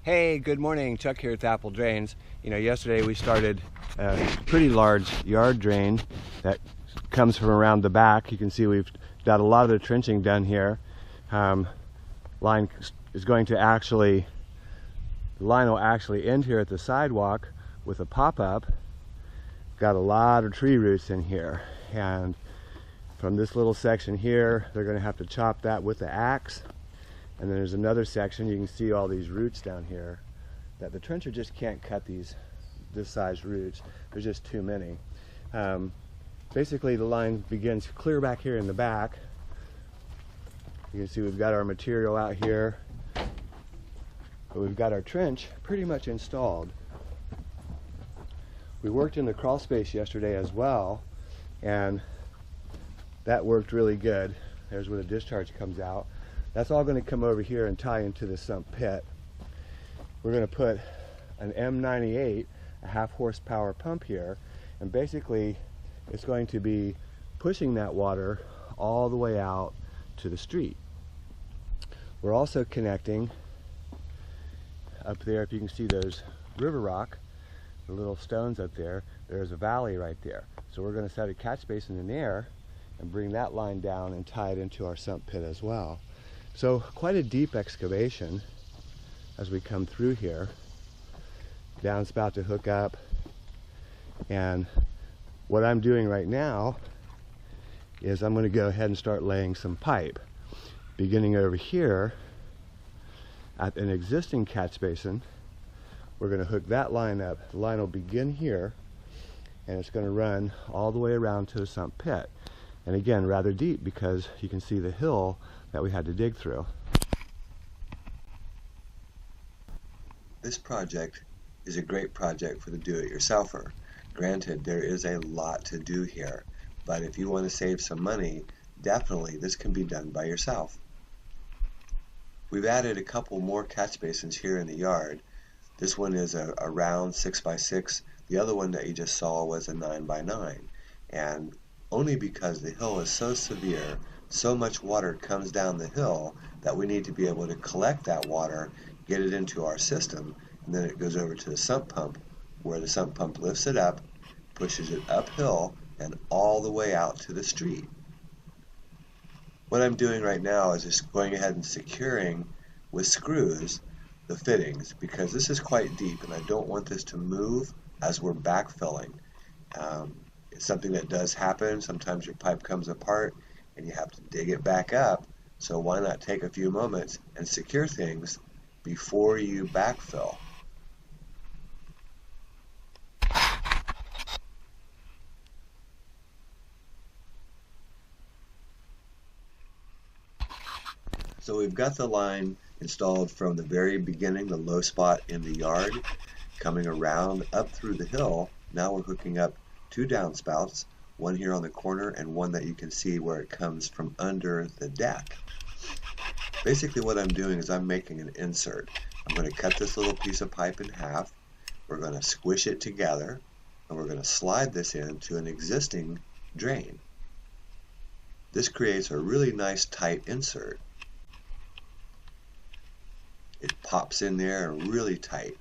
Hey, good morning. Chuck here at Apple Drains. Yesterday we started a pretty large yard drain that comes from around the back. You can see we've got a lot of the trenching done here. Line is going to the line will actually end here at the sidewalk with a pop-up. Got a lot of tree roots in here, and from this little section here, they're going to have to chop that with the axe. And then there's another section, you can see all these roots down here that the trencher just can't cut this size roots. There's just too many. Basically the line begins clear back here in the back. You can see we've got our material out here, but we've got our trench pretty much installed. We worked in the crawl space yesterday as well, and that worked really good. There's where the discharge comes out. That's all going to come over here and tie into the sump pit. We're going to put an M98, a half horsepower pump here, and basically it's going to be pushing that water all the way out to the street. We're also connecting up there, if you can see those river rock, the little stones up there, there's a valley right there. So we're going to set a catch basin in there and bring that line down and tie it into our sump pit as well. So quite a deep excavation as we come through here. Downspout to hook up, and what I'm doing right now is I'm going to go ahead and start laying some pipe. Beginning over here at an existing catch basin, we're going to hook that line up. The line will begin here, and it's going to run all the way around to the sump pit. And again, rather deep, because you can see the hill that we had to dig through. This project is a great project for the do-it-yourselfer. Granted, there is a lot to do here, but if you want to save some money, definitely this can be done by yourself. We've added a couple more catch basins here in the yard. This one is a round 6x6. The other one that you just saw was a 9x9. And only because the hill is so severe, so much water comes down the hill that we need to be able to collect that water, get it into our system, and then it goes over to the sump pump, where the sump pump lifts it up, pushes it uphill, and all the way out to the street. What I'm doing right now is just going ahead and securing with screws the fittings, because this is quite deep and I don't want this to move as we're backfilling. It's something that does happen. Sometimes your pipe comes apart and you have to dig it back up, so why not take a few moments and secure things before you backfill. So we've got the line installed from the very beginning, the low spot in the yard, coming around up through the hill. Now we're hooking up two downspouts, one here on the corner and one that you can see where it comes from under the deck. Basically what I'm doing is I'm making an insert. I'm going to cut this little piece of pipe in half, we're going to squish it together, and we're going to slide this into an existing drain. This creates a really nice tight insert. It pops in there really tight.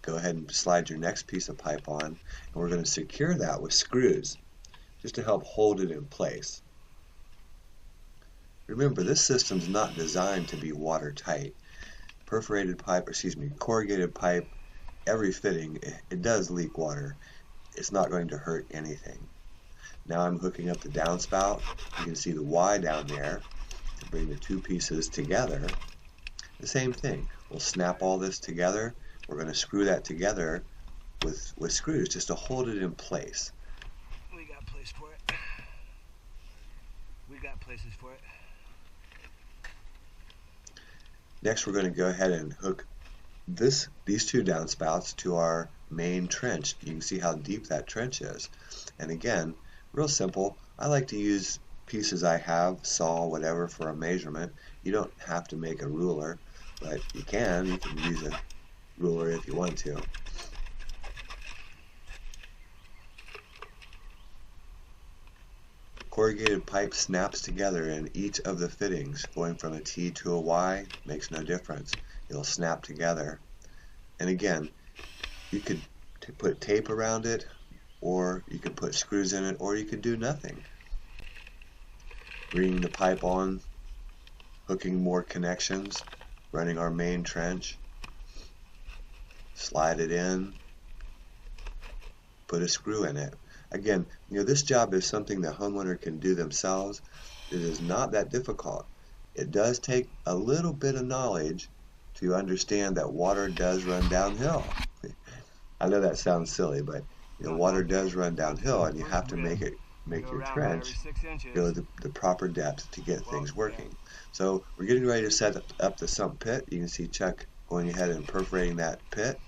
Go ahead and slide your next piece of pipe on, and we're going to secure that with screws just to help hold it in place. Remember, this system's not designed to be watertight. Corrugated pipe, every fitting, it does leak water. It's not going to hurt anything. Now I'm hooking up the downspout. You can see the Y down there to bring the two pieces together. The same thing. We'll snap all this together. We're going to screw that together with screws just to hold it in place. We got place for it. We got places for it. Next, we're going to go ahead and hook these two downspouts to our main trench. You can see how deep that trench is. And again, real simple. I like to use pieces I have, saw, whatever, for a measurement. You don't have to make a ruler, but you can use a ruler if you want to. Corrugated pipe snaps together in each of the fittings. Going from a T to a Y makes no difference. It'll snap together. And again, you could put tape around it, or you could put screws in it, or you could do nothing. Bringing the pipe on, hooking more connections, running our main trench, slide it in, put a screw in it. Again, this job is something the homeowner can do themselves. It is not that difficult. It does take a little bit of knowledge to understand that water does run downhill. I know that sounds silly, but water does run downhill, and you have to make your trench go the proper depth to get things working. So we're getting ready to set up the sump pit. You can see Chuck going ahead and perforating that pit.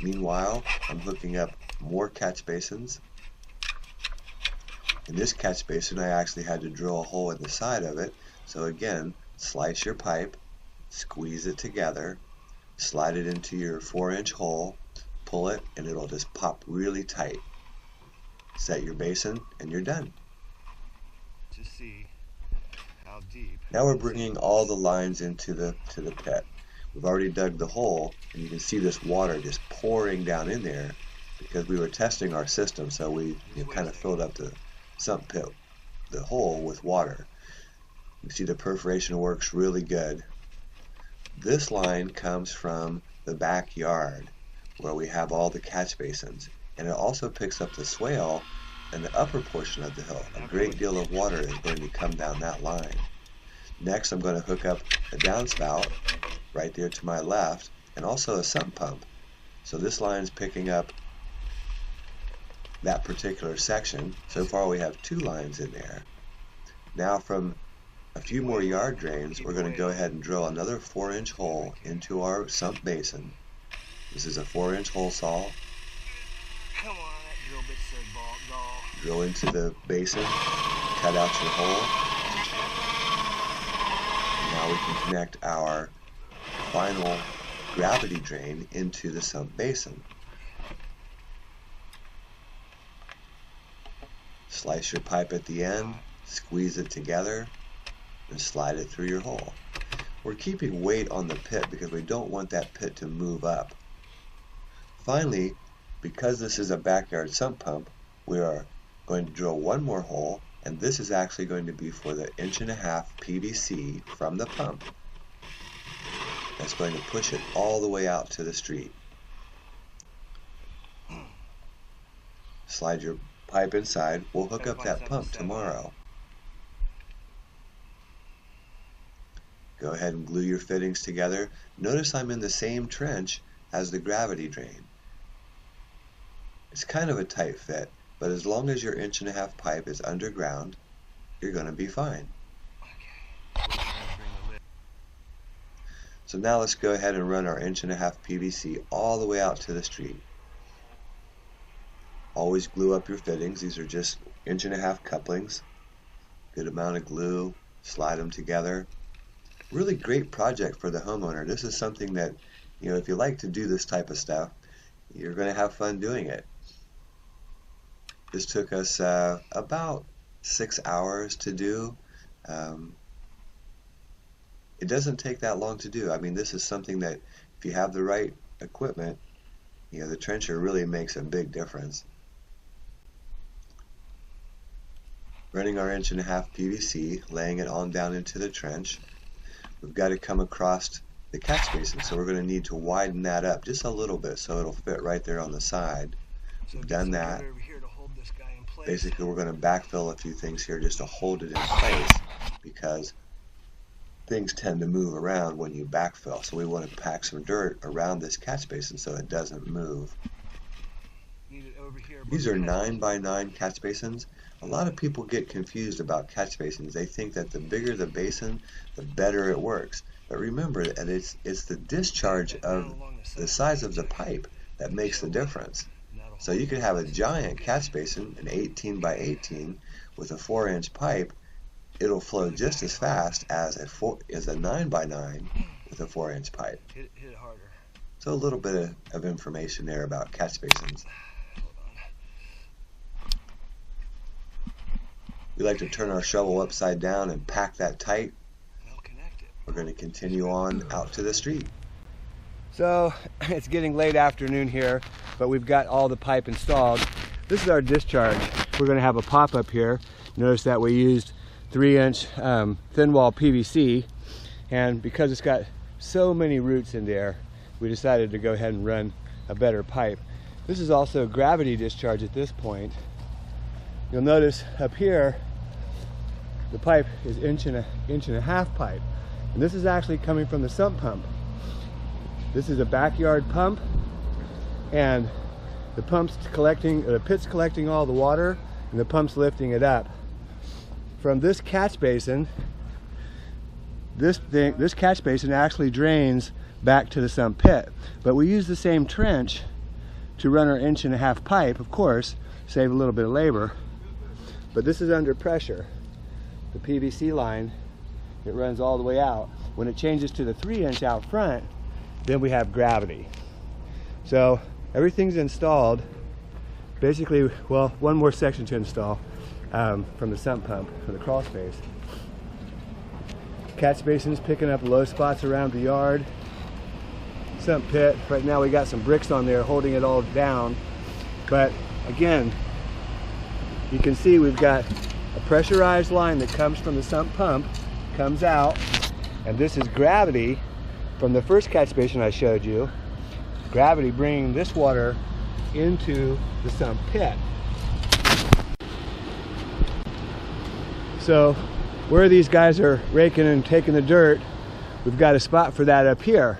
Meanwhile, I'm hooking up more catch basins. In this catch basin, I actually had to drill a hole in the side of it. So again, slice your pipe, squeeze it together, slide it into your 4-inch hole, pull it, and it'll just pop really tight. Set your basin, and you're done. To see how deep. Now we're bringing all the lines into the pit. We've already dug the hole, and you can see this water just pouring down in there because we were testing our system, so we kind of filled up the sump pit, the hole, with water. You can see the perforation works really good. This line comes from the backyard where we have all the catch basins, and it also picks up the swale and the upper portion of the hill. A great deal of water is going to come down that line. Next, I'm going to hook up a downspout right there to my left, and also a sump pump. So this line's picking up that particular section. So far we have 2 lines in there. Now from a few more yard drains, we're going to go ahead and drill another 4-inch hole into our sump basin. This is a 4-inch hole saw. Come on, that drill bit said ball. Drill into the basin, cut out your hole. And now we can connect our final gravity drain into the sump basin. Slice your pipe at the end, squeeze it together, and slide it through your hole. We're keeping weight on the pit because we don't want that pit to move up. Finally, because this is a backyard sump pump, we are going to drill one more hole, and this is actually going to be for the 1.5" PVC from the pump. That's going to push it all the way out to the street. Slide your pipe inside. We'll hook up that pump tomorrow. Go ahead and glue your fittings together. Notice I'm in the same trench as the gravity drain. It's kind of a tight fit, but as long as your 1.5" pipe is underground, you're going to be fine. So now let's go ahead and run our 1.5" PVC all the way out to the street. Always glue up your fittings. These are just 1.5" couplings. Good amount of glue. Slide them together. Really great project for the homeowner. This is something that, if you like to do this type of stuff, you're going to have fun doing it. This took us about 6 hours to do. It doesn't take that long to do. I mean, this is something that if you have the right equipment, the trencher really makes a big difference. Running our 1.5" PVC, laying it on down into the trench. We've got to come across the catch basin, so we're going to need to widen that up just a little bit so it'll fit right there on the side. We've done that. Basically, we're going to backfill a few things here just to hold it in place because things tend to move around when you backfill. So we want to pack some dirt around this catch basin so it doesn't move. These are 9x9 catch basins. A lot of people get confused about catch basins. They think that the bigger the basin, the better it works. But remember that it's the discharge of the size of the pipe that makes the difference. So you could have a giant catch basin, an 18x18, with a 4-inch pipe. It'll flow just as fast as a 9x9 with a 4-inch pipe. Hit it harder. So a little bit of information there about catch basins. We like to turn our shovel upside down and pack that tight. We're going to continue on out to the street. So it's getting late afternoon here, but we've got all the pipe installed. This is our discharge. We're going to have a pop-up here. Notice that we used 3-inch thin wall PVC, and because it's got so many roots in there, we decided to go ahead and run a better pipe. This is also gravity discharge at this point. You'll notice up here the pipe is inch and a half pipe, and this is actually coming from the sump pump. This is a backyard pump, and the pump's collecting, the pit's collecting all the water, and the pump's lifting it up. From this catch basin, this catch basin actually drains back to the sump pit, but we use the same trench to run our inch and a half pipe, of course, save a little bit of labor. But this is under pressure. The PVC line, it runs all the way out. When it changes to the 3-inch out front, then we have gravity. So everything's installed. Basically, well, one more section to install from the sump pump for the crawl space. Catch basin's picking up low spots around the yard. Sump pit, right now we got some bricks on there holding it all down. But again, you can see we've got a pressurized line that comes from the sump pump, comes out, and this is gravity from the first catch basin I showed you. Gravity bringing this water into the sump pit. So where these guys are raking and taking the dirt, we've got a spot for that up here.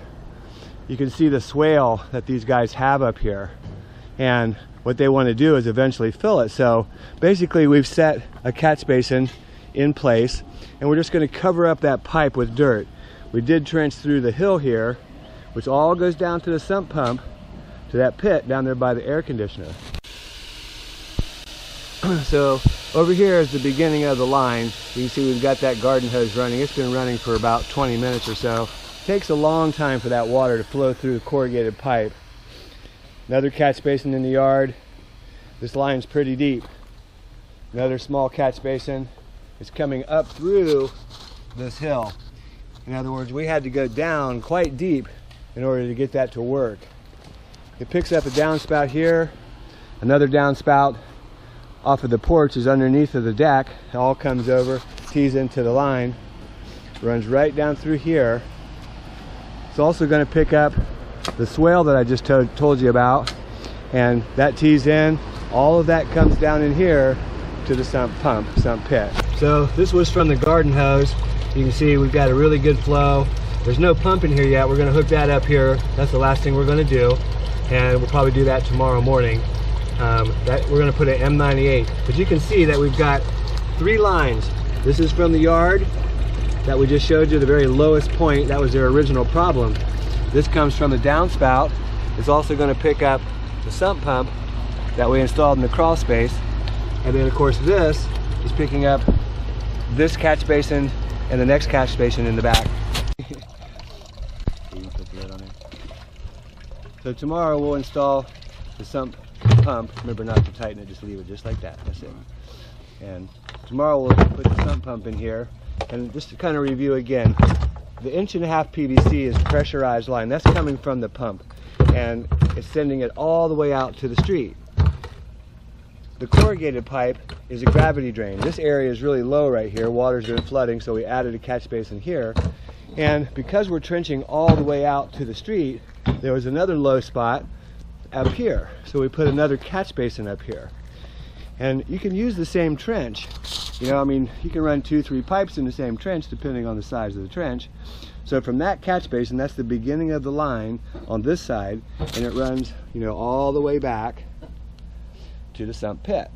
You can see the swale that these guys have up here, and what they want to do is eventually fill it. So basically we've set a catch basin in place, and we're just going to cover up that pipe with dirt. We did trench through the hill here, which all goes down to the sump pump, to that pit down there by the air conditioner. So over here is the beginning of the line. You can see we've got that garden hose running. It's been running for about 20 minutes or so. It takes a long time for that water to flow through the corrugated pipe. Another catch basin in the yard. This line's pretty deep. Another small catch basin is coming up through this hill. In other words, we had to go down quite deep in order to get that to work. It picks up a downspout here. Another downspout off of the porch is underneath of the deck. It all comes over, tees into the line, runs right down through here. It's also going to pick up the swale that I just told you about, and that tees in. All of that comes down in here to the sump pit. So this was from the garden hose. You can see we've got a really good flow. There's no pump in here yet. We're going to hook that up here. That's the last thing we're going to do, and we'll probably do that tomorrow morning. We're going to put an M98, but you can see that we've got 3 lines. This is from the yard that we just showed you, the very lowest point. That was their original problem. This comes from the downspout. It's also going to pick up the sump pump that we installed in the crawl space, and then of course this is picking up this catch basin and the next catch basin in the back. So tomorrow we'll install the sump pump. Remember not to tighten it, just leave it just like that. That's it. And tomorrow we'll put the sump pump in here. And just to kind of review again, the 1.5 inch PVC is pressurized line. That's coming from the pump, and it's sending it all the way out to the street. The corrugated pipe is a gravity drain. This area is really low right here. Water's been flooding, so we added a catch basin here. And because we're trenching all the way out to the street, there was another low spot up here. So we put another catch basin up here. And you can use the same trench. You know, I mean, you can run 2-3 pipes in the same trench depending on the size of the trench. So from that catch basin, that's the beginning of the line on this side, and it runs, you know, all the way back to the sump pit.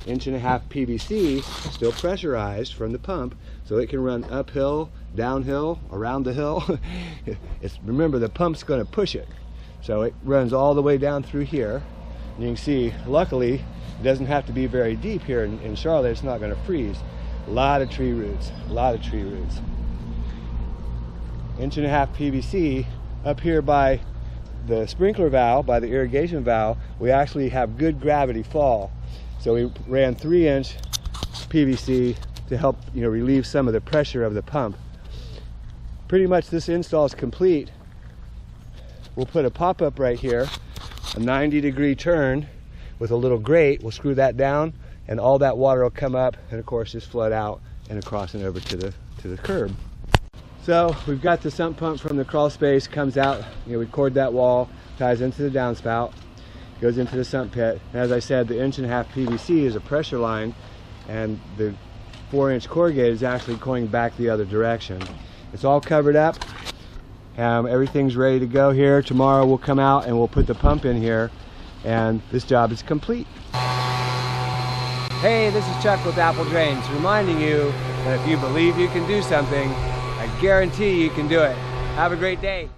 1.5 inch PVC, still pressurized from the pump, so it can run uphill, downhill, around the hill. Remember, the pump's going to push it, so it runs all the way down through here. And you can see, luckily, it doesn't have to be very deep here in Charlotte. It's not going to freeze. A lot of tree roots, a lot of tree roots. 1.5 inch PVC up here by the sprinkler valve, by the irrigation valve. We actually have good gravity fall, so we ran 3-inch PVC to help, you know, relieve some of the pressure of the pump. Pretty much this install is complete. we'll put a pop-up right here, a 90-degree turn with a little grate. We'll screw that down, and all that water will come up and of course just flood out and across and over to the curb. So we've got the sump pump from the crawl space, comes out, we cord that wall, ties into the downspout, goes into the sump pit. And as I said, the 1.5" PVC is a pressure line, and the 4-inch corrugated is actually going back the other direction. It's all covered up. Everything's ready to go here. Tomorrow we'll come out and we'll put the pump in here, and this job is complete. Hey, this is Chuck with Apple Drains, reminding you that if you believe you can do something, I guarantee you can do it. Have a great day.